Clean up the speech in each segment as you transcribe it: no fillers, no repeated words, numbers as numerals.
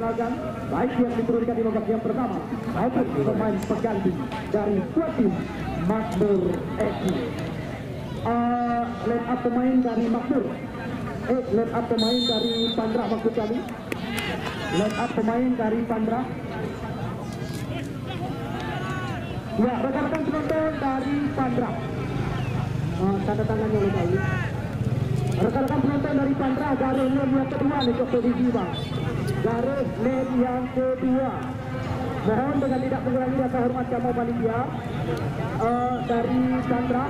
Baik yang diturunkan di babak yang pertama maupun pemain pengganti dari tim Makmur FC. Line up pemain dari Makmur. Line up pemain dari Pandra maksud kami. Line up pemain dari Pandra. Ya, rekan-rekan penonton dari Pandra. Tanda tangannya lupa ini. Rekan-rekan penonton dari Pandra, garis lane yang kedua untuk posisi bang. Garis lane yang kedua. Mohon dengan tidak mengurangi rasa hormat kami panitia dari Pandra,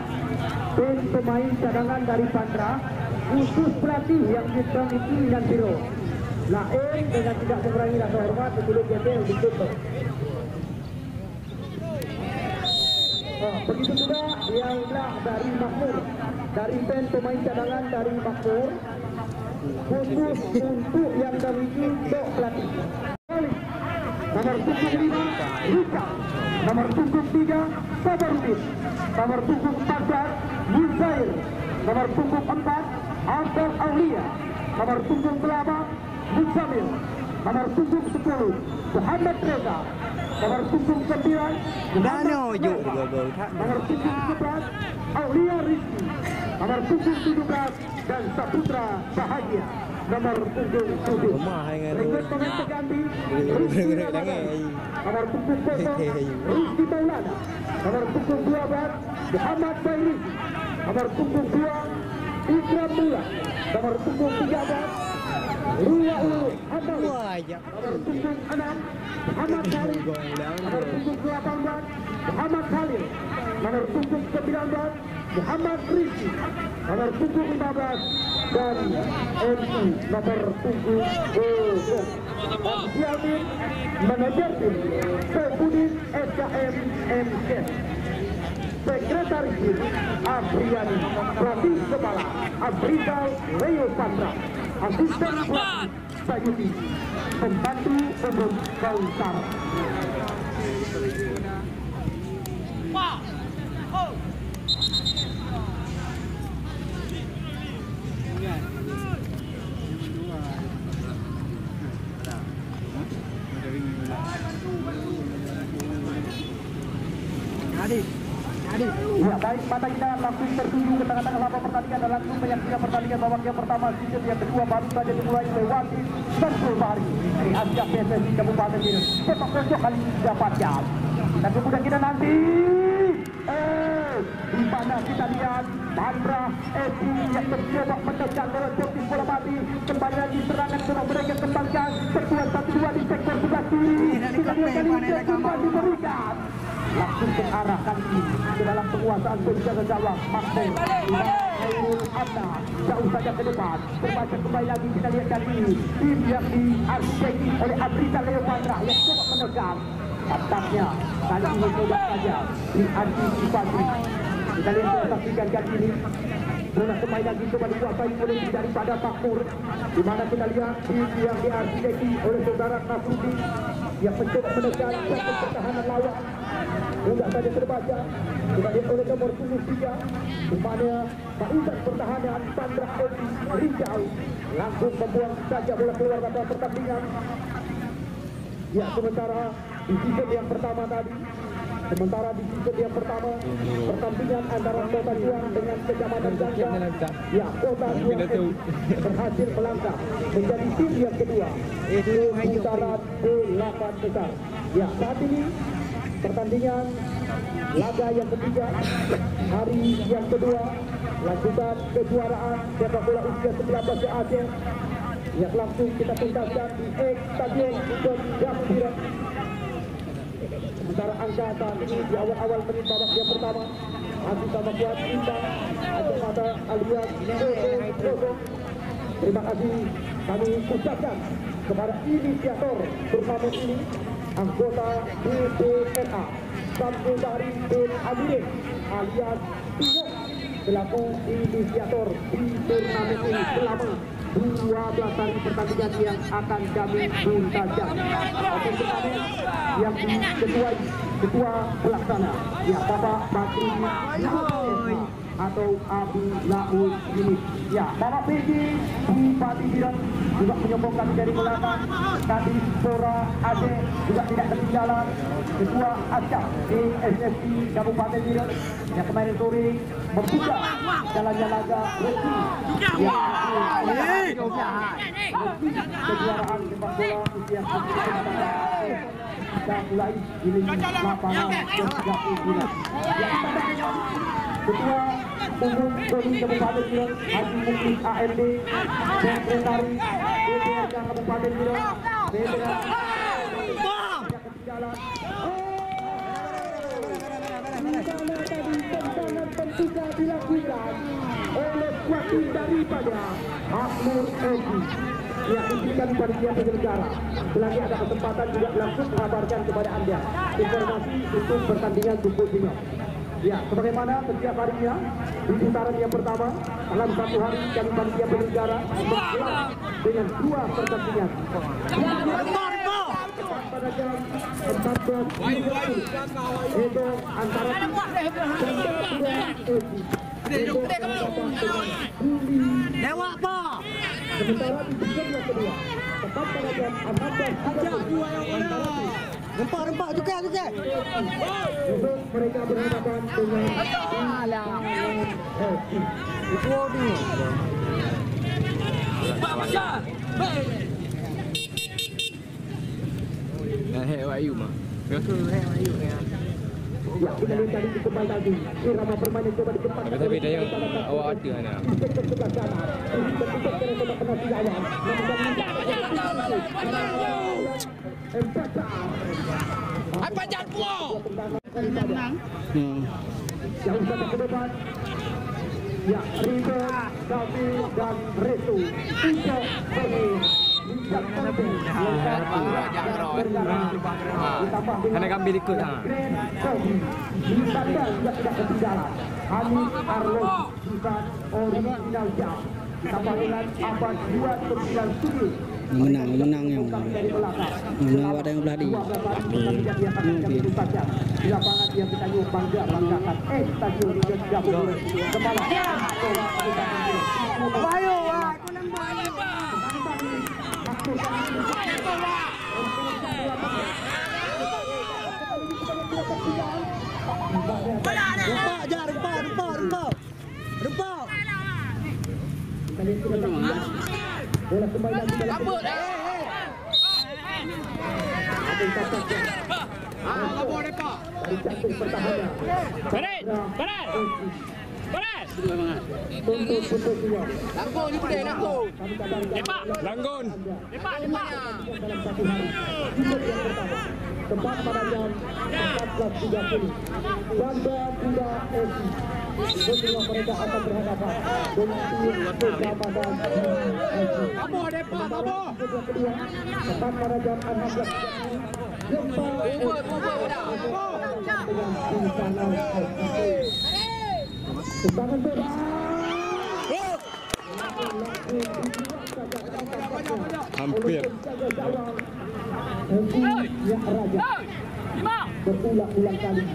tim pemain cadangan dari Pandra, khusus pelatih yang hitam itu dan biru. Lain dengan tidak mengurangi rasa hormat sebelum game ditutup. Begitu juga yang dari Makmur, dari tim pemain cadangan dari Makmur, khusus untuk yang dari untuk pelatih. Nomor punggung 5 Rika, nomor punggung 3 Sabarudin, nomor punggung 14 Muzair, nomor punggung 4 Abdul Aulia, nomor punggung 8 Muzamil, nomor punggung 10 Muhammad Reza, nomor punggung 9 nomor punggung 11 Aulia Rizki, nomor punggung 17 dan Saputra Bahagia, nomor punggung 7. Berikut pemain pengganti Rizki Ramadan, nomor punggung 0 Rizki Maulana, nomor punggung 12 Muhammad Bayrisi, nomor punggung 2 Ikram Mula, nomor punggung 13 Ruwaul Hamali, nomor punggung 6 Muhammad Khalil, nomor punggung 18 Muhammad Khalil, nomor punggung 19 Muhammad Rizki, nomor punggung 15 dan MC nomor punggung 20. Official team, manajer tim Sefudin SKM MK, Sekretaris tim Afriani, pelatih kepala Afrizal Leo Pandra, asisten pelatih Sayuti, pembantu umum Kausar. Ya, baik, mata kita langsung tertuju ke tengah-tengah lapangan pertandingan dan langsung menyaksikan pertandingan babak yang pertama season yang kedua baru saja dimulai oleh Wati Sentul Bahari dari Asia PSSI Kabupaten Biren. Sepak bola kali dapatkan. Dan kemudian kita nanti di mana kita lihat Pandra FC yang mencoba menekan oleh tim bola mati. Kembali lagi serangan untuk mereka kembangkan pertuan 1-2 di sektor sebelah kiri. Kita lihat kali ini kembali diberikan langsung ke arah kali ini ke dalam penguasaan penjaga gawang Makmur Khairul Amna jauh saja ke depan. Terbaca kembali lagi kita lihat kali ini tim yang diarsiteki oleh Afrizal Leo Pandra yang coba menekan. Tampaknya kali ini coba saja diantisipasi. Kita lihat saksikan kali ini bola kembali lagi coba dikuasai oleh daripada Makmur, di mana kita lihat tim yang diarsiteki oleh saudara Nasruddin yang mencoba menekan satu pertahanan lawan. Mudah saja terbaca. Kita lihat oleh nomor 3 di mana barisan pertahanan Pandra FC Rizal langsung membuang saja bola keluar pada pertandingan. Ya, sementara di season yang pertama tadi, pertandingan antara Kota Juang dengan Kecamatan Gangga, ya Kota Juang berhasil melangkah menjadi tim yang kedua itu putaran ke-8 besar. Ya, saat ini pertandingan laga yang ketiga hari yang kedua lanjutan kejuaraan sepak bola usia 19 ke Aceh yang langsung kita tuntaskan di Stadion Jambiran. Sementara angka saat ini di awal-awal menit babak yang pertama masih sama kuat imbang atau mata alias 0-0. Terima kasih kami ucapkan kepada inisiator turnamen ini, anggota BPNA Samsul Bahri bin Amirin alias Tio selaku inisiator di turnamen ini selama 12 hari pertandingan yang akan kami tuntaskan. Oke, turnamen yang ketua pelaksana ya Bapak Bakri atau Abu Laut ini. Ya, Bapak PJ Bupati Biren juga menyokong kami dari belakang. Tadi Sora Aceh juga tidak ketinggalan. Ketua Acap SSC Kabupaten Biren yang kemarin sore membuka jalannya laga resmi. Ya, kejuaraan sepak bola usia kita mulai di lapangan ke-39. Ketua Umum Koni Kabupaten Biren Haji Muklis AMD, Sekretari DPRD Kabupaten Biren ketinggalan. Karena tadi tendangan terbuka dilakukan oleh wakil daripada Makmur Egi yang diberikan panitia penyelenggara. Selagi ada kesempatan juga langsung mengabarkan kepada Anda informasi untuk pertandingan Tumpul Junior. Ya, sebagaimana setiap harinya di putaran yang pertama dalam satu hari kami panitia penyelenggara menggelar dengan 2 pertandingan. Pada jam 14.30 itu antara lewat apa? Sementara di game yang kedua tepat pada jam 14.30 rempak juga. mereka berhadapan dengan Ayu mah. Biasa Ayu ya. Ya, kita lihat tadi kembali lagi. Irama permainan coba dikepat. Tapi dia yang awak ada ana. Apa jatuh? Yang usah ke depan. Ya, River, Safi dan Resu. Untuk Ana kambing ikut ha. Tidak ketinggalan. Hanis Arlos bukan original jam. Tambah dengan abad 29 studio. Menang yang menang wadah yang belah di. Di lapangan yang kita banggakan. Stadion Liga 30 Kepala. Ayo, aku nambah. Rempak. Bola kembali lagi dalam Kabut. Kabut depa. dari jantung pertahanan. Baret. Untuk dia. Langkung ni pedai langkung. Langgon. Depa. Dalam satu hari. Tiket yang pertama. Tepat pada jam 14.30. Ganda Kuda FC. Semua mereka akan berhadapan dengan tim Ramadan FC. Kabut depa. Kedua tepat pada jam 16.30. Gempa dengan tim Sanau FC. Tendangan bebas. Hampir. Ya Raja. Berulang-ulang kali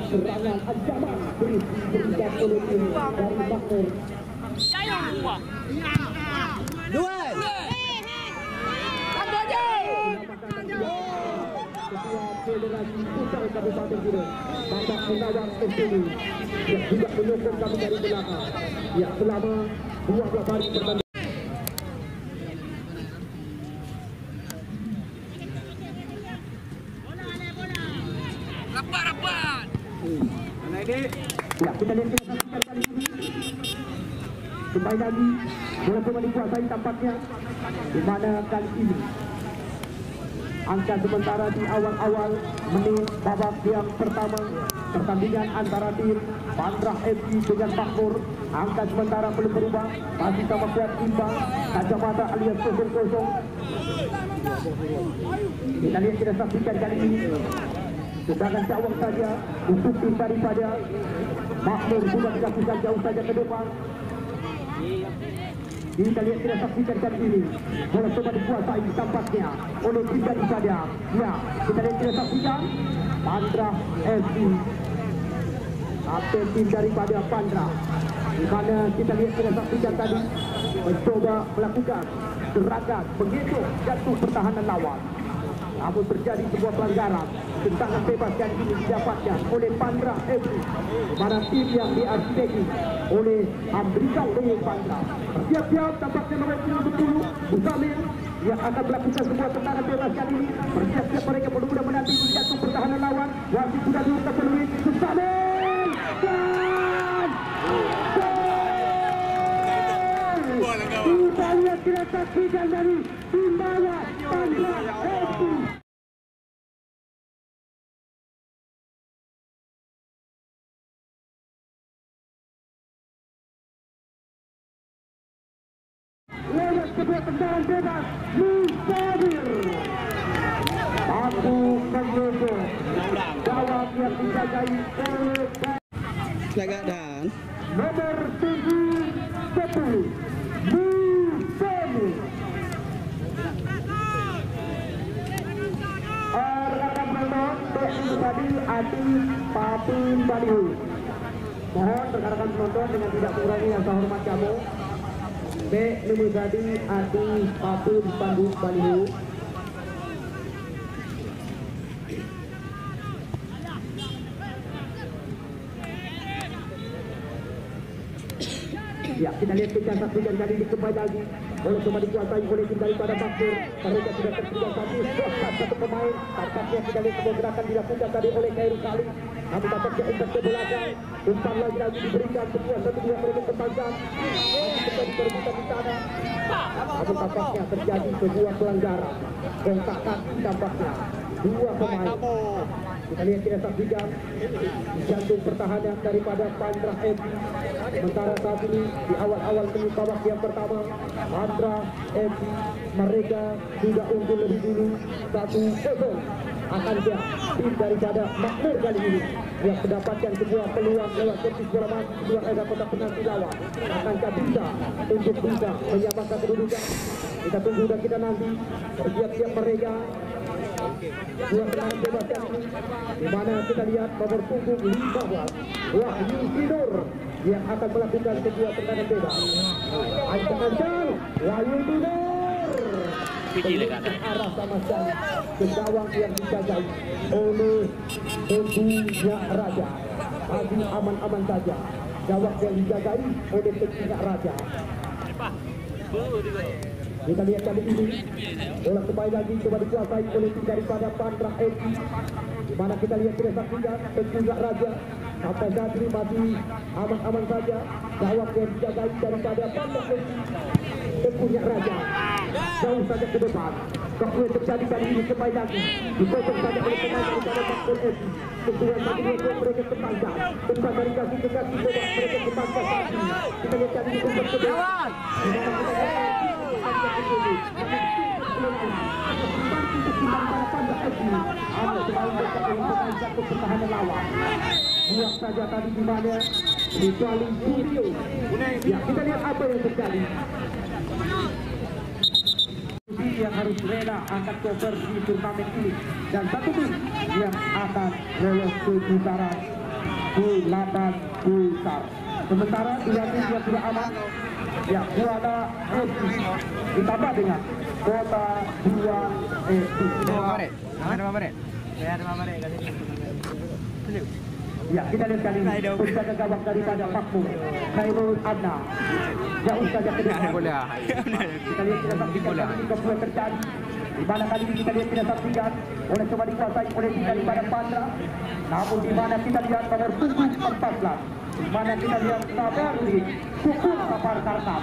serangan ancaman diberikan oleh tim dari Makmur. Dua. Ketua Federasi Futsal Kabupaten Biren, Bapak Munawar SPB, yang juga menyokong kami dari belakang. Ya, selama 12 hari pertandingan. Rapat. Ya, kita lihat kita kali ini. Kembali lagi, bola cuma dikuasai tampaknya. Di mana kali ini angka sementara di awal-awal menit babak yang pertama pertandingan antara tim Pandrah FC dengan Makmur, angka sementara belum berubah, masih sama kuat imbang, kacamata alias 0-0. Kita lihat kita saksikan kali ini sedangkan jauh saja untuk tim daripada Makmur sudah dilakukan jauh saja ke depan. Kita lihat kita saksikan kali ini bola coba dikuasai tampaknya oleh tim daripada ya kita lihat kita saksikan Pandrah FC kapten tim daripada Pandra. Di mana kita lihat kita saksikan tadi mencoba melakukan serangan menghitung jatuh pertahanan lawan. Namun terjadi sebuah pelanggaran. Tentangan bebas yang ini didapatkan oleh Pandra FC, mana tim yang diarsiteki oleh Amrikal dari Pandra. Bersiap-siap tampaknya nomor 10 Musamil yang akan melakukan sebuah tendangan bebas kali ini. Bersiap-siap mereka mudah-mudahan menanti jatuh pertahanan lawan. Wasit sudah diutak oleh Musamil dan kita lihat kita saksikan dari tim bawah Pandra FC. Lewat sebuah tendangan bebas Mustadir Aku Kandrogo gawang yang dijagai oleh Lagak dan nomor 10 Mustadir. Rekan penonton tadi Adi Papin Balihu. Mohon rekan-rekan penonton dengan tidak mengurangi rasa hormat kamu. Nomor tadi Adi Papin Balihu. Ya, kita lihat kejaksaan dan kali ini kembali lagi oleh kembali dikuasai oleh tim daripada Bakir. Mereka sudah tersedia satu pemain. Tampaknya kita lihat sebuah gerakan dilakukan tadi oleh Khairul Kali. Namun tampaknya umpan ke belakang. Umpan lagi diberikan sebuah satu dua mereka kembangkan. Terjadi perebutan di sana. Namun tampaknya terjadi sebuah pelanggaran. Kontak kaki tampaknya. Dua pemain. Kita lihat kita saksikan jantung pertahanan daripada Pandra FC. Sementara saat ini di awal-awal menit babak yang pertama, Pandra FC mereka sudah unggul lebih dulu 1-0. Akankah tim daripada Makmur kali ini yang mendapatkan sebuah peluang lewat servis bola mati keluar ada kotak penalti lawan? Akankah bisa untuk bisa menyamakan kedudukan? Kita tunggu dan kita nanti. Bersiap-siap mereka dua tendangan bebas kali ini, di mana kita lihat nomor punggung 15 Wahyu Sinur yang akan melakukan sebuah tendangan bebas. Ancang-ancang Wahyu Sinur ke arah sama sekali ke gawang yang dijagai oleh Tegunya Raja. Tadi aman-aman saja gawang yang dijagai oleh Tegunya Raja. Kita lihat kali ini bola kembali lagi coba dikuasai oleh tim daripada Pandra FC, di mana kita lihat kita saksikan Tegunya Raja sampai saat ini masih aman-aman saja gawang yang dijagai daripada Pandra FC. Tegunya Raja jauh saja ke depan. Kemudian terjadi kali ini kembali lagi dikosong saja oleh pemain daripada Makmur FC. Kemudian tadi mereka kembangkan umpan dari kaki ke kaki mereka kembangkan saat ini. Kita lihat kali ini umpan ke depan. Pertahanan lawan buang saja tadi di mana di paling studio. Ya, kita lihat apa yang terjadi. Yang harus rela angkat cover di turnamen ini dan satu tim yang akan lolos ke putaran ke-8 besar. Sementara dua tim yang sudah aman, ya Kuala FC ditambah dengan Kota 2 FC. Ya, kita lihat kali ini penjaga gawang daripada Makmur Khairul Adna jauh saja ke depan. Kita lihat kita saksikan kali ini kemudian terjadi di mana kali ini kita lihat kita saksikan oleh coba dikuasai oleh tim daripada Pandra. Namun di mana kita lihat nomor 14 di mana kita lihat Sabarudin pukul Sapar Kartam.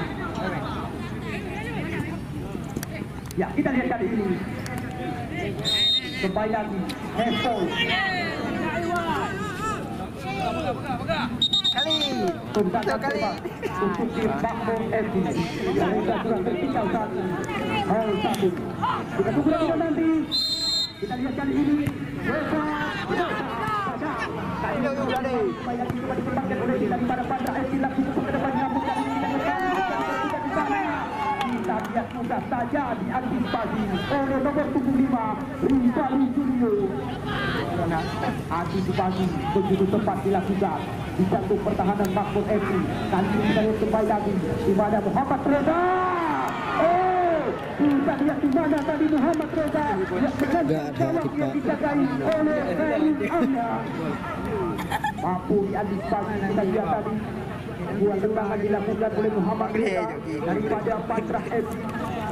Ya, kita lihat kali ini kembali lagi Hesol tendangan bebas untuk tim Makmur FC yang sudah tertinggal 1-1. Kita tunggu lagi nanti. Kita lihat kali ini kali ini kembali lagi coba dikembangkan oleh tim daripada Pandra FC langsung ke depan namun kali ini kita lihat sudah saja diantisipasi oleh nomor 75 Rizal Junior. Antisipasi begitu tepat dilakukan di jantung pertahanan Makmur FC. Kali ini kita lihat kembali lagi di mana Muhammad Reza. Kita lihat di mana tadi Muhammad Reza yang yang dijagai oleh Ferry Amya. Mampu diantisipasi. Kita lihat tadi buat tendangan dilakukan oleh Muhammad Reza daripada Pantrah FC.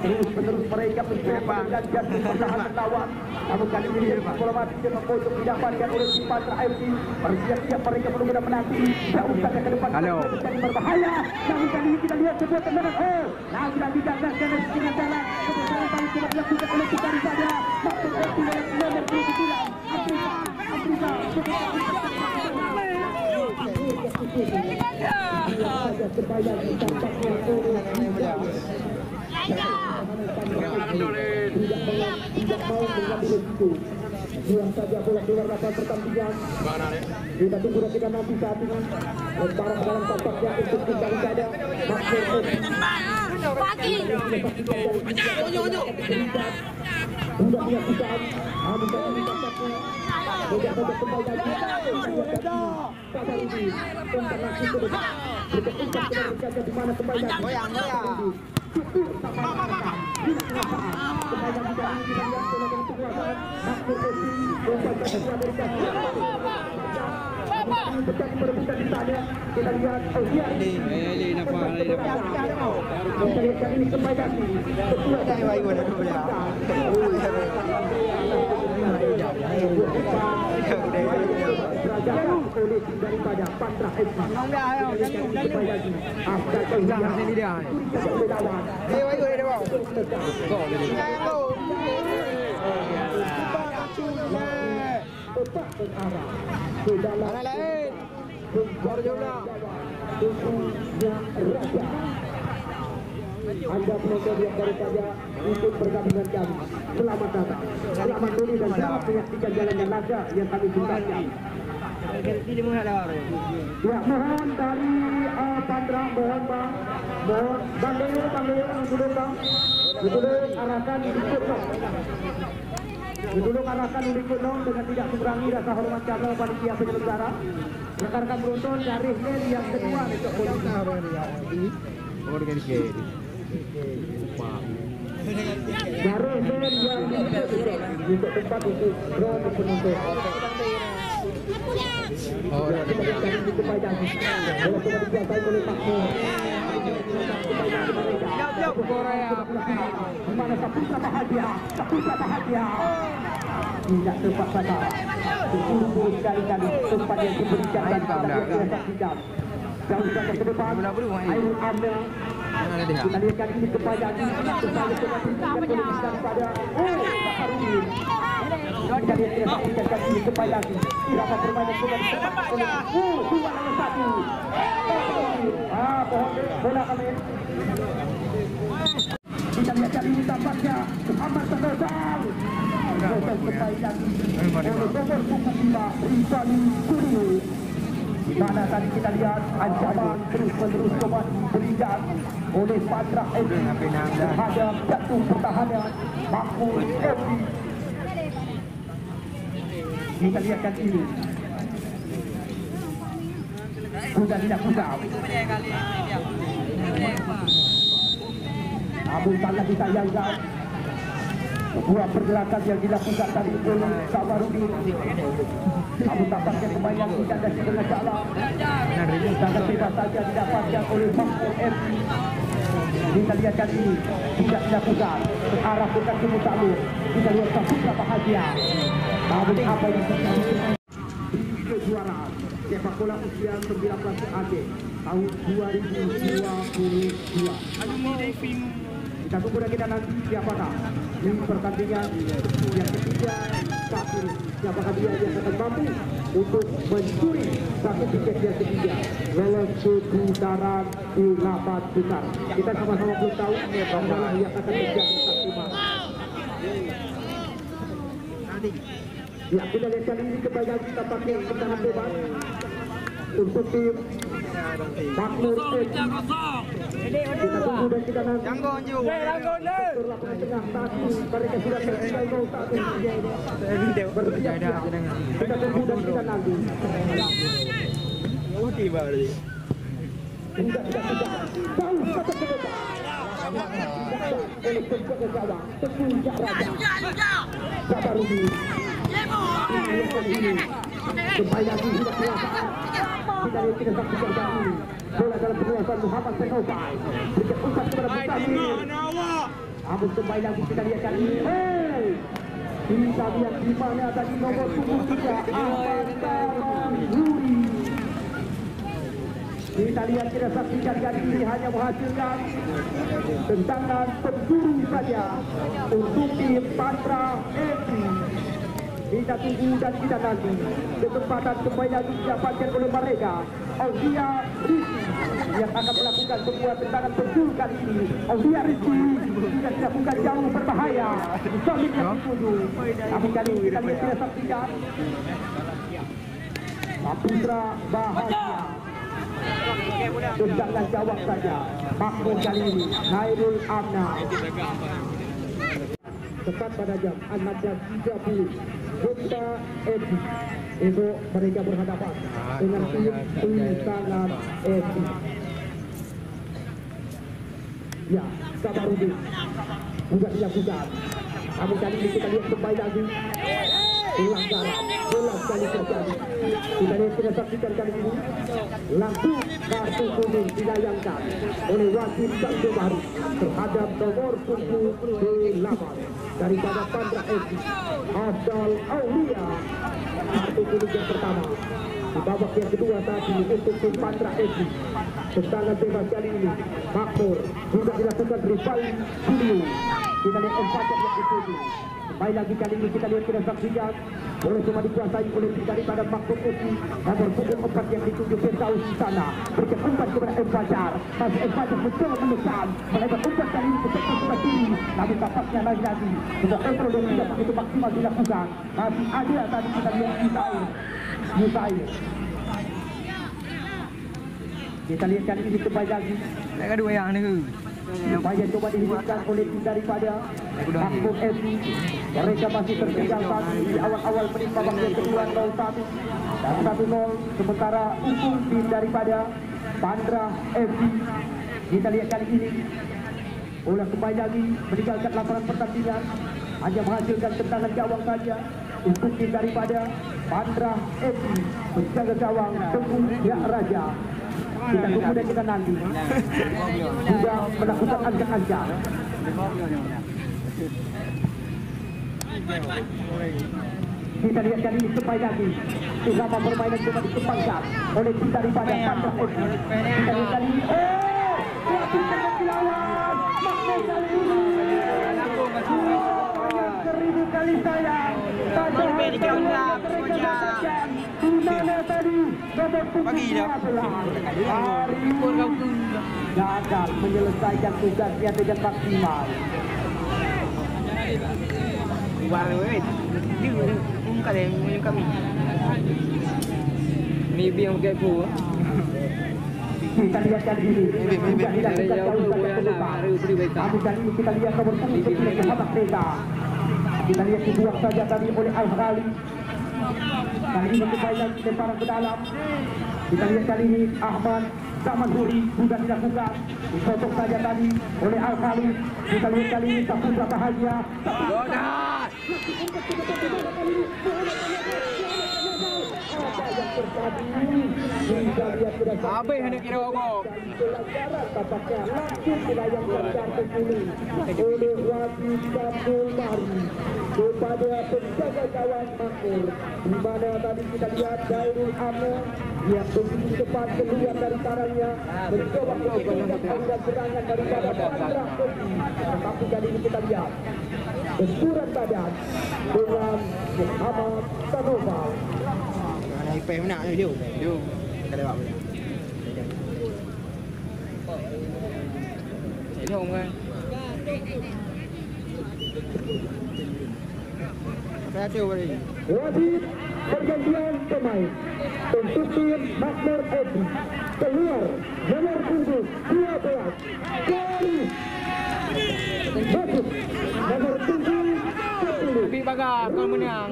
Terus mereka mencoba dan jantung pertahanan lawan. Namun kali ini bola mati yang memojok didapatkan oleh tim Pantrah FC. Bersiap-siap mereka benar-benar menanti jauh saja ke depan menjadi berbahaya. Namun kali ini kita lihat sebuah tendangan. Lagi-lagi gagal dengan setengah jalan. Kemudian kali coba dilakukan oleh kita daripada Makmur FC nomor 29 Buang saja bola keluar lapangan pertandingan. Kita tunggu kita nanti saat ini. Lemparan dalam kotaknya untuk kembali saja. Sudah dilakukan. Namun jangan dikatakan. Tidak saja kembali lagi. Pada ini tentang langsung ke depan. Berkepuncak kita berjaga di mana kembali lagi. Syukur sama masyarakat. Tidak perasaan. Kembali lagi dari ini kita lihat bola dengan kekuasaan. Makmur FC membuat kekuasaan dari kaki. Berjadi merebutkan di sana. Kita lihat Ausian. Kita lihat kali ini kembali lagi. Oleh daripada Pantrah FC. Tetap mengarah ke dalam tubuhnya Raja. Anda penonton yang baru saja ikut bergabungan kami. Selamat datang, selamat dulu dan selamat menyaksikan jalannya laga yang kami sukakan. Ya, mohon dari Pantrah, mohon bang, mohon bang dulu bang, arahkan ikut dong. Dulu arahkan ikut dong dengan tidak mengurangi rasa hormat kami panitia penyelenggara. Rekan-rekan penonton dari lane yang kedua untuk posisi. Dari lane yang untuk tempat untuk drone penonton. Mana Saputra bahagia. Tidak tepat saja. Tunggu sekali-kali tempat yang diberikan dan kita saksikan. Jauh saja ke depan. Airul Amna. Kita lihat kali ini kepada pada Saharudin. Kita lihat saksikan kali ini kepada lagi. Siapa permainan bola oleh 2-1. Bola kami. Kita lihat kali ini tampaknya Muhammad Tanazal. Kembali lagi oleh nomor 25 Rizali Kuriu. Di mana tadi kita lihat ancaman terus-menerus coba diberikan oleh Pantrah FC terhadap jantung pertahanan Makmur FC. Kita lihatkan ini. Sudah dilakukan. Namun sangat disayangkan sebuah pergerakan yang dilakukan tadi oleh Saharudin. Namun tampaknya pemain yang tidak ada di tengah jalan. Sangat bebas saja didapatkan oleh Makmur FC. Kita lihat kali ini tidak dilakukan arah bukan semut talur. Kita lihat Saputra bahagia. Namun apa yang terjadi? Kejuaraan sepak bola usia 19 AG tahun 2022. Kita tunggu dan kita nanti siapakah di pertandingan yang ketiga saat ini. Siapakah dia yang akan mampu untuk mencuri satu tiket yang ketiga lolos ke putaran 8 besar. Kita sama-sama belum tahu mana yang akan menjadi saksiman. Ya, kita lihat kali ini kembali kita pakai pertahanan bebas untuk tim Makmur FC. Kita tunggu dan kita nanti. Mereka sudah selesai gol satu. Kita tunggu dan kita nanti. Tidak jauh kata kedua. Oleh penjaga gawang Teguh Raja. Sabarudin. Kembali lagi tidak kuasa. Kita lihat kita saksikan kali. Bola dalam penguasaan Muhammad Senofai. Berikan umpan kepada Mustamir. Namun kembali lagi kita lihat kali ini. Kita lihat di mana tadi nomor 23 Ahmad Tamanuri. Kita lihat kita saksikan kali ini hanya menghasilkan tendangan pencuri saja untuk tim Patra FC. Kita tunggu dan kita nanti kesempatan kembali lagi didapatkan oleh mereka. Aulia Rizky yang akan melakukan sebuah tendangan pencuri kali ini. Aulia Rizky tidak dilakukan jauh berbahaya. Sambil yang dituju. Tapi kali ini kita lihat kita saksikan Saputra Bahagia. Tendangan jawab saja. Makmur kali ini Nairul Amna. Tepat pada jam 16.30 Jumpa FC itu mereka berhadapan dengan tim Insangan FC. Ya, Sabarudin juga dilakukan. Namun kali ini kita lihat kembali lagi pelanggaran bola sekali terjadi. Kita lihat kita saksikan kali ini langsung kartu kuning dilayangkan oleh wasit Jamil Baru terhadap nomor 78 daripada Pandra FC Afdal Aulia. Kartu kuning yang pertama di babak yang kedua tadi untuk tim Pandra FC. Tendangan bebas kali ini Makmur juga dilakukan rival Julio. Kita lihat umpan yang dituju. Baik lagi kali ini kita lihat kita saksikan boleh cuma dikuasai oleh tim daripada Makmur FC. Nomor pukul 4 yang dituju Firdaus di sana. Berikan umpan kepada Fajar. Masih Fajar mencoba menekan. Melebar umpan kali ini ke sebelah kiri. Namun tampaknya lagi-lagi sebuah kontrol yang tidak begitu maksimal dilakukan. Masih ada tadi kita lihat Yusair. Kita lihat kali ini kembali lagi. Ada dua yang ni. Upaya coba dihidupkan oleh tim daripada Makmur FC. Mereka masih tertinggal tadi di awal-awal menit babak yang kedua 0-1 dan 1-0. Sementara untuk tim daripada Pandra FC. Kita lihat kali ini bola kembali lagi meninggalkan lapangan pertandingan. Hanya menghasilkan tendangan gawang saja untuk tim daripada Pandra FC. Penjaga gawang Teguh Raja. Kita tunggu dan kita nanti sudah melakukan angkat-angkat. Kita lihat kali ini kembali lagi irama permainan coba dikembangkan oleh tim daripada Pandra FC. Kita lihat kali ini melakukan kekilauan Makmur kali ini 1000 kali sayang di mana tadi nomor 12 gagal menyelesaikan tugasnya dengan maksimal. Maybe yang get full. Kita lihat kali ini sudah dilakukan jauh saja ke depan. Namun kali ini kita lihat nomor 10 Muhammad Reza. Kita lihat dibuang saja tadi oleh Al-Ghali. Kali ini kembali lagi lemparan ke dalam. Kita lihat kali ini Ahmad Tamanuri sudah dilakukan. Dipotong saja tadi oleh Al-Ghali. Kita lihat kali ini Saputra Bahagia. Apa yang hendak kira aku? Tampaknya langsung dilayangkan kartu kuning oleh wasit Jamil Baru kepada penjaga gawang Makmur. Di mana tadi kita lihat Nairul Amna yang begitu cepat keluar dari tangannya mencoba melakukan serangan daripada Pandra FC. Tapi kali ini kita lihat benturan badan dengan Muhammad Sanova. IP mana dia? Dia. Kada buat. Ini orang. Apa ada boleh? Wasit pergantian pemain untuk tim Makmur FC. Keluar nomor 12 Garis masuk nomor 7 Big bagar kau menang.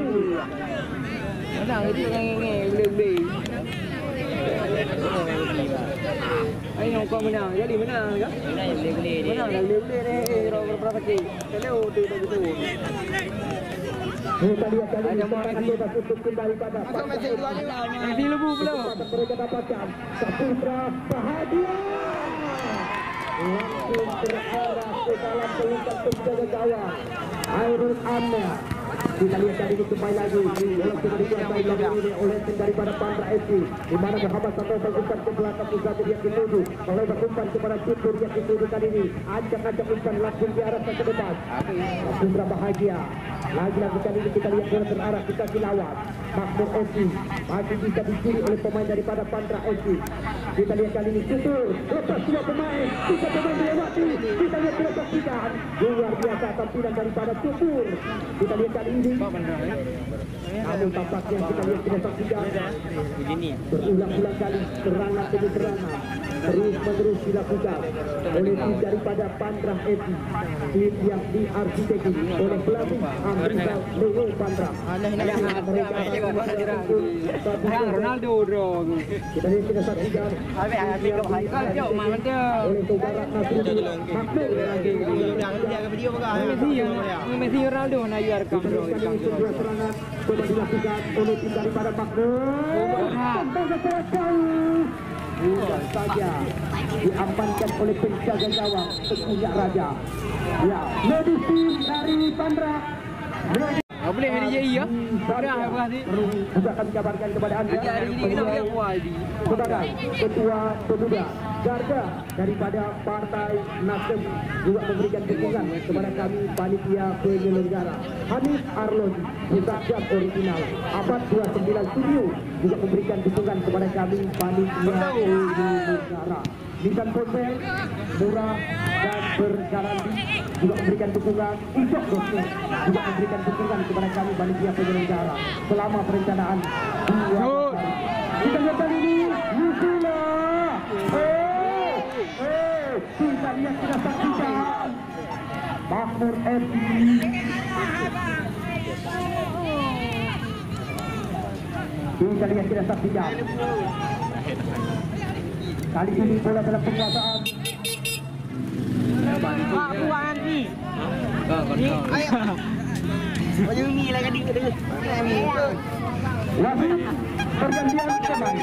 Menang itu yang ini boleh beli. Ayo kau menang, jadi menang kan? Menang dah boleh deh, berapa kali? Kalau tu begitu. Kita lihat kali ini serangan bebas untuk kembali pada Masih lebu pula. mereka dapatkan Saputra Bahagia langsung terarah ke dalam pelengkap penjaga gawang Hairul Amna. Kita lihat kali ini kembali lagi bola sudah dikuasai ini oleh tim daripada Pandra FC, di mana Muhammad Santoso umpan ke belakang pusat yang dituju oleh umpan kepada Tutur yang dituju kali ini ajak-ajak umpan langsung diarahkan ke depan. Saputra Bahagia lagi-lagi kali ini kita lihat bola terarah kita kilawat Makmur FC masih bisa dicuri oleh pemain daripada Pandra FC. Kita lihat kali ini Tutur lepas dua pemain, tiga pemain melewati. Kita lihat kita saksikan luar biasa tampilan daripada Tutur. Kita lihat kali ini namun tampaknya kita lihat tidak saksikan berulang-ulang kali serangan demi serangan terus-menerus dilakukan oleh tim daripada Pandra FC, tim yang diarsiteki oleh pelatih Amrizal Leo Pandra. Ronaldo draw. Kita lihat kita saksikan Kalau main dia. oleh saudara Nasruddin Makmur. Messi Ronaldo nak jual rekam draw. Sebuah serangan coba dilakukan oleh tim daripada Makmur. Bukan saja diamankan oleh penjaga gawang Teguh Raja. Ya, medisi dari Pandra. Tak boleh hari JI ya. Dah apa sih? Juga kami kabarkan kepada anda Hari ini kita boleh buat di. sebagai Ketua Pemuda Garda daripada Partai Nasdem juga memberikan dukungan kepada kami panitia penyelenggara. Hanif Arlon, Pusat Original, Abad 29 Studio juga memberikan dukungan kepada kami panitia penyelenggara. Nissan Ponsel, murah dan bergaransi juga memberikan dukungan. Untuk Dosen juga memberikan dukungan kepada kami panitia penyelenggara selama perencanaan 2 hari. Kita lihat kali ini Yusila. Kita lihat kita saksikan Makmur FC. Kita lihat kita saksikan. Kali ini bola dalam penguasaan. Buat ni. Ayo. Banyak mi lagi di dekat. Wasit pergantian pemain.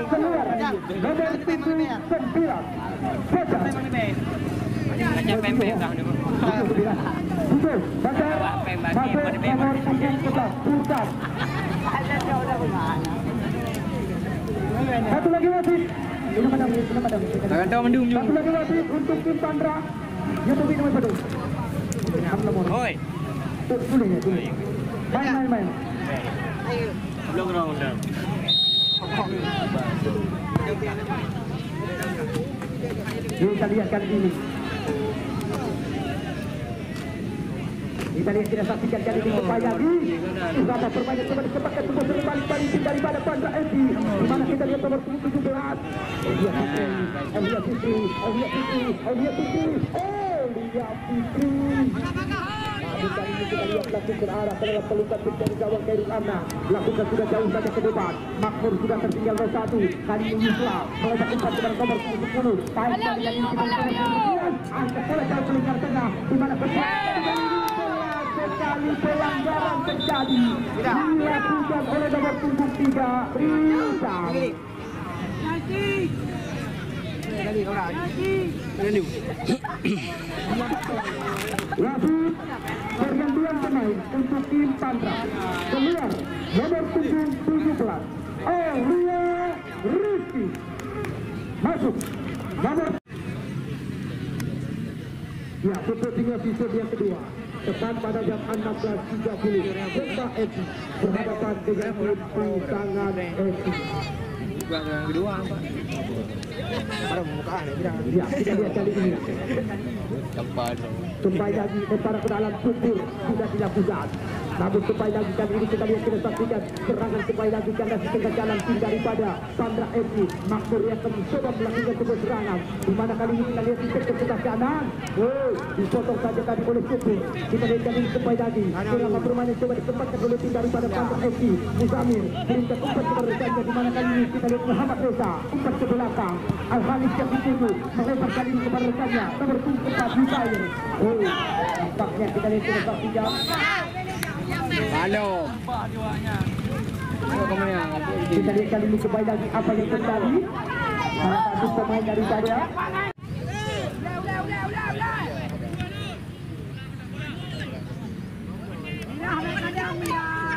Keluar nomor 9. Baca. Macam pempek dah ni. Betul. Baca. Masuk nomor 11. Pusat. Satu lagi wasit. Ini madam. Takkan tahu mendung Satu lagi wasit untuk tim Pandra. Yang pemilik nomor 1. Oi. Boleh ya. Main. Belum round dah. Kita lihat kali ini. Kita lihat kita saksikan kali ini kembali lagi. Beberapa permainan coba disempatkan sebuah serangan balik daripada Pandra FC. Di mana kita lihat nomor 17. Aulia Fitri. Kali ini kita lihat langsung terarah ke dalam pelukan penjaga gawang Hairul Amna. Lakukan sudah jauh saja ke depan. Makmur sudah tertinggal 0-1. Kali ini Yusla melejak umpan kepada nomor 10. Baik kali yang ini kita lihat angkat bola jauh keluar tengah. Di mana sekali pelanggaran terjadi. Dilakukan oleh nomor 3 Rizal. Wasit pergantian pemain untuk tim Pandra. Keluar nomor 17 Aulia Rizky. Masuk nomor. Ya, tutup tinggal sisa yang kedua. Tepat pada jam 16.30 Gempa FC berhadapan dengan tim Pisangan FC. Yang kedua apa? Ada pembukaan ya. Kita lihat kali ini. Kembali lagi para ke dalam Tutur. dapat dilakukan. Namun kembali lagi kali ini kita lihat kita saksikan serangan kembali lagi kandas di tengah jalan tim daripada Sandra FC. Makmur yang mencoba melakukan sebuah serangan. Di mana kali ini kita lihat di sebelah kanan. Dipotong saja tadi oleh Supir. Kita lihat kali ini kembali lagi. Serangan permainan coba ditempatkan oleh tim daripada Sandra FC. Muzamir berikan umpan kepada rekannya. Di mana kali ini kita lihat Muhammad Reza umpan ke belakang. Al-Halis yang dituju melebar kali ini kepada rekannya. Nomor 4 Musair. Nampaknya kita lihat kita saksikan. Halo. Kita lihat kali ini kembali lagi apa yang terjadi. Salah satu pemain daripada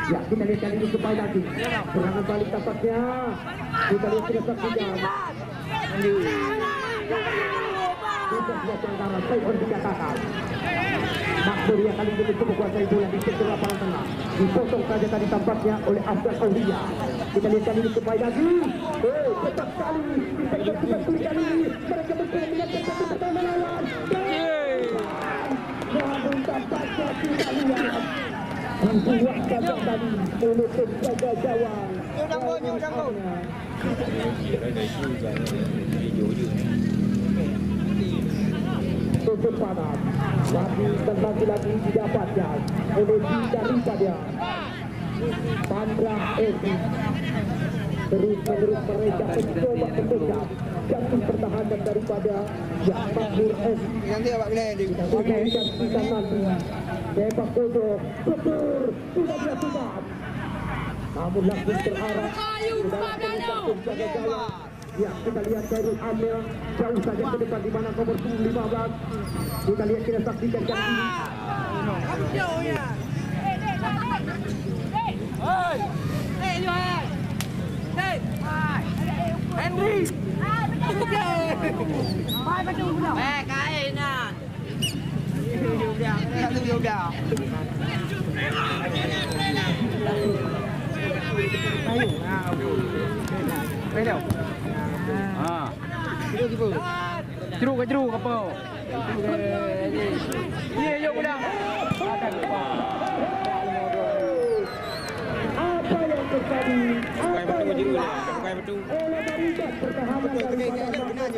ya, kita lihat kali ini kembali lagi serangan balik tampaknya. Kita lihat kita saksikan. Sudah pelanggaran saya harus dikatakan. Makmur yang kali ini cukup kuasai bola di sektor lapangan tengah. Dipotong saja tadi tampaknya oleh Afgan Aulia. Kita lihat kali ini kembali lagi. Tetap sekali di sektor kita kali ini mereka berkeinginan satu pertama lawan. Namun tampaknya kita lihat membuat gajah tadi menutup gajah gawang. Tutup panas, dan lagi-lagi didapatkan oleh daripada Sandra FC. Terus-menerus mereka mencoba mendekat jantung pertahanan daripada Makmur FC. Nanti awak bila kita nanti sepak bola betul sudah dilakukan. Namun langsung terarah ke dalam peluang jaga gawang. Ya, kita lihat Khairul Amir jauh saja ke depan di mana nomor 15. Kita lihat kita saksikan kali ini. Henry. Jeruk apa? Iya, yuk udah. Apa yang terjadi? Apa yang terjadi? Oleh barisan pertahanan daripada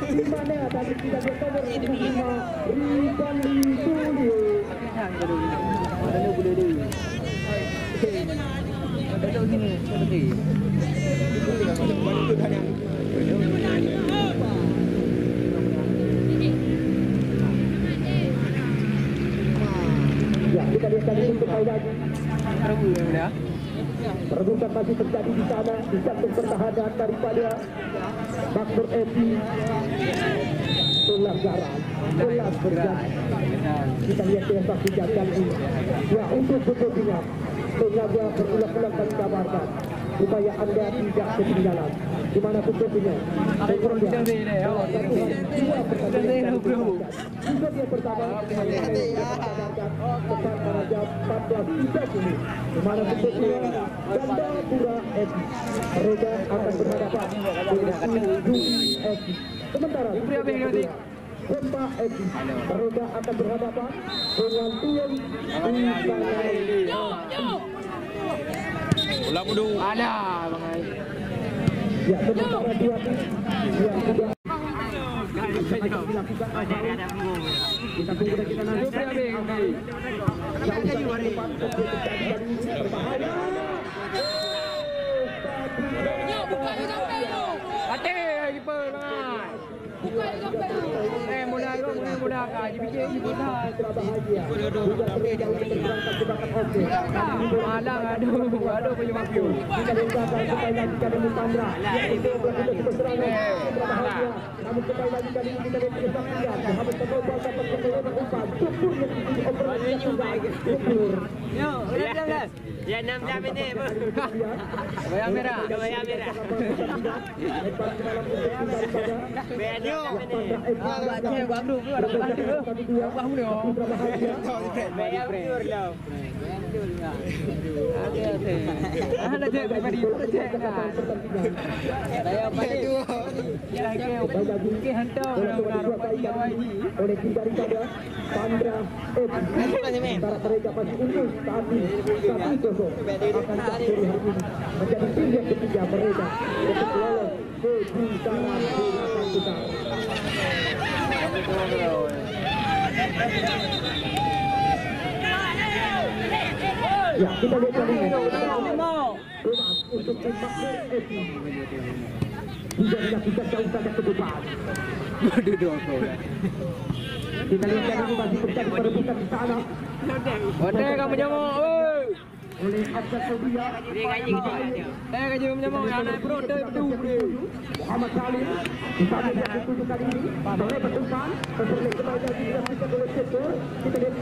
di mana tadi kita bertemu dengan Riban Studio. Ya, kita lihat tadi untuk kembali lagi. Perebutan masih terjadi di sana di jantung pertahanan daripada Makmur FC. Pelanggaran berjalan. Kita lihat yang saksikan kali ini. Ya, untuk kepentingan sengaja berulang-ulang kali kabarkan supaya anda tidak ketinggalan dimanapun berada. Episode yang pertama tepat pada jam 14.30 dimanapun berada Gandapura FC. Mereka akan berhadapan dengan Juli FC. Sementara Gempa FC mereka akan berhadapan dengan Tuan Ulang mudu. Ada, Bang Ai. ya, sementara dua tim yang sudah kita tunggu dan kita nanti mudah kah? Jadi mudah. Malang aduh punya mafia. Kita dengarkan sekali lagi kali ini Sandra. Itu berlaku serangan. Namun sekali lagi kali ini kita saksikan. Muhammad Tauba dapat mengelola umpan. Syukur yang dioperasikan. Syukur Yo, udah. Ya 6 jam ini. Bayang merah. Bayang merah. Bedio ini. Baca baru keluar baru. Baru ni. Bayang pure lah. Ada. Ada cek beri cek kan. Saya balik. Ya ke hantar orang pagi awal ni. oleh tim daripada Pandra F. Antara mereka masih unggul tapi 1-0 akan tak seri hari ini menjadi tim yang ketiga mereka untuk lolos ke putaran delapan besar. Ya, kita lihat kali ini. Bebas untuk tim Makmur FC. Tidak dilakukan jauh sangat ke depan. Kita lihat kali ini masih terjadi perebutan di sana. Hotel kamu jamu. Oi. Oleh Abdul Sobia. Kaji kamu jamu anak pro tu. Muhammad Salim. Kita lihat yang ketujuh kali ini. Boleh bertumpan. Terselek kembali lagi dilakukan oleh Setur. Kita lihat.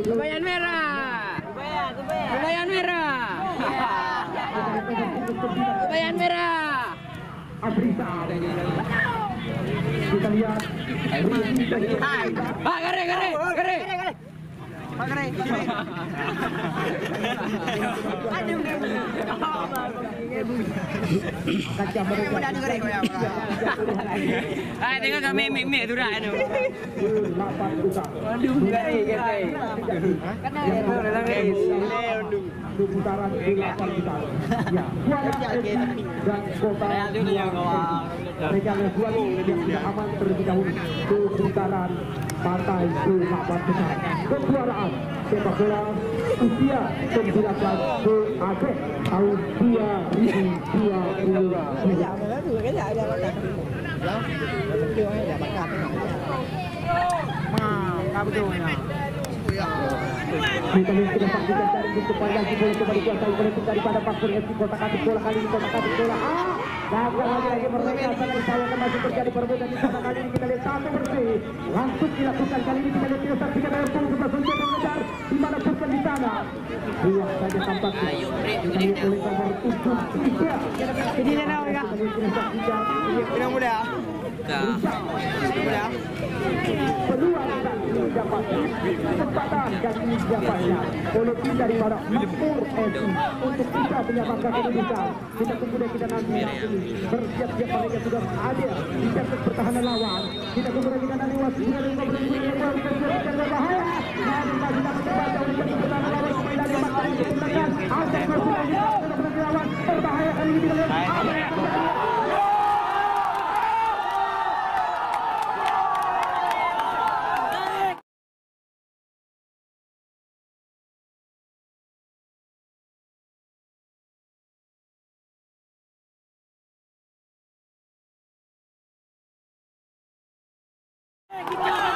Kebayan merah. Kebayan merah. Kebayan merah. Afrika. Kita lihat. Kare. Kaca mereka. Tengok kami mimik tu dah tu. 8 besar. Aduh, kare. Putaran 8 besar. Ya, dan kota mereka Lesuani yang sudah aman terlebih dahulu ke putaran partai ke-8 besar. Kejuaraan sepak bola usia 19 ke akhir tahun 2022. Kita lihat sudah saksikan dari bentuk panjang si bola kembali kuasai oleh tim daripada Makmur FC. Kota Katik bola kali ini Kota Katik bola. Gagal lagi mereka akan percayakan masih terjadi perebutan di sana kali ini. Kita lihat satu bersih langsung dilakukan kali ini. Kita lihat kita saksikan dari pun sebelah sunjat mengejar di mana bukan di sana. Buang saja tampaknya. Kita lihat oleh nomor 7. Jadi dia nak enggak? Kita lihat kita saksikan. Tidak mudah. Peluang dan didapatkan kesempatan dan didapatkan oleh tim daripada Makmur FC untuk bisa menyamakan Indonesia. Kita tunggu dan kita nanti bersiap-siap mereka sudah ada di sektor pertahanan lawan. Kita tunggu dan kita nanti wasit dari berbahaya. Dan kita membaca oleh sektor pertahanan lawan pemain dari Makmur FC menggunakan angkat berpulang di sektor lawan berbahaya kali ini kita lihat. Kita